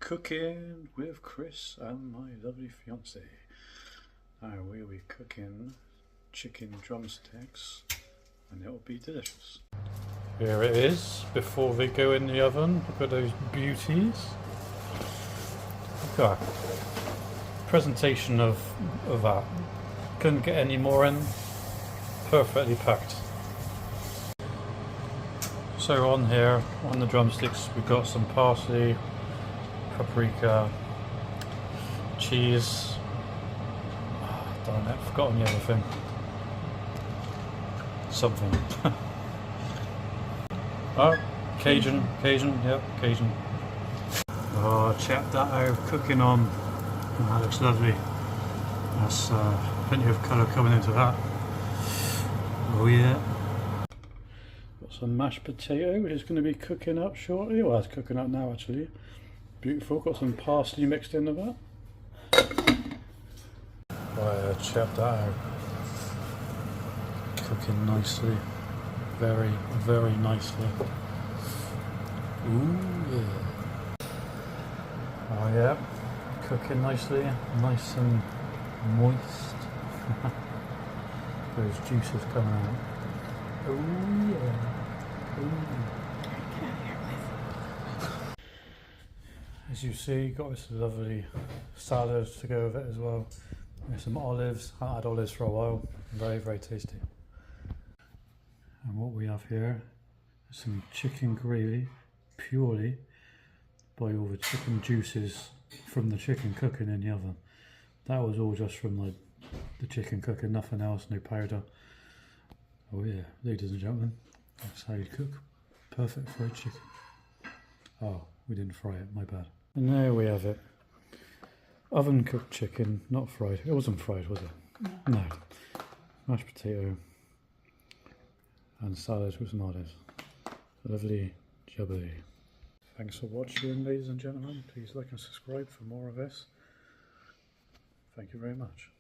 Cooking with Chris and my lovely fiance. Now we'll be cooking chicken drumsticks and it'll be delicious. Here it is before they go in the oven. Look at those beauties. Look at that presentation of that. Couldn't get any more in. Perfectly packed. So on here, on the drumsticks, we've got some parsley, paprika, cheese. Oh, darn it, I've forgotten the other thing. Something. Oh, Cajun, yep, Cajun. Oh, check that out, cooking on. Oh, that looks lovely. That's plenty of colour coming into that. Oh yeah. Got some mashed potato, which is going to be cooking up shortly. Well, it's cooking up now actually. Beautiful, got some parsley mixed into that. Oh, check that out. Cooking nicely. Very, very nicely. Ooh, yeah. Oh yeah, cooking nicely, nice and moist. Those juices coming out. Oh yeah. Ooh. As you see, got this lovely salad to go with it as well. There's some olives. I haven't had olives for a while. Very, very tasty. And what we have here is some chicken gravy, purely by all the chicken juices from the chicken cooking in the oven. That was all just from the chicken cooking, nothing else, no powder. Oh yeah, ladies and gentlemen, that's how you cook perfect fried chicken. Oh, we didn't fry it, my bad. And there we have it. Oven cooked chicken, not fried. It wasn't fried, was it? No. Mashed potato and salad with some olives. Lovely jubbly. Thanks for watching, ladies and gentlemen. Please like and subscribe for more of this. Thank you very much.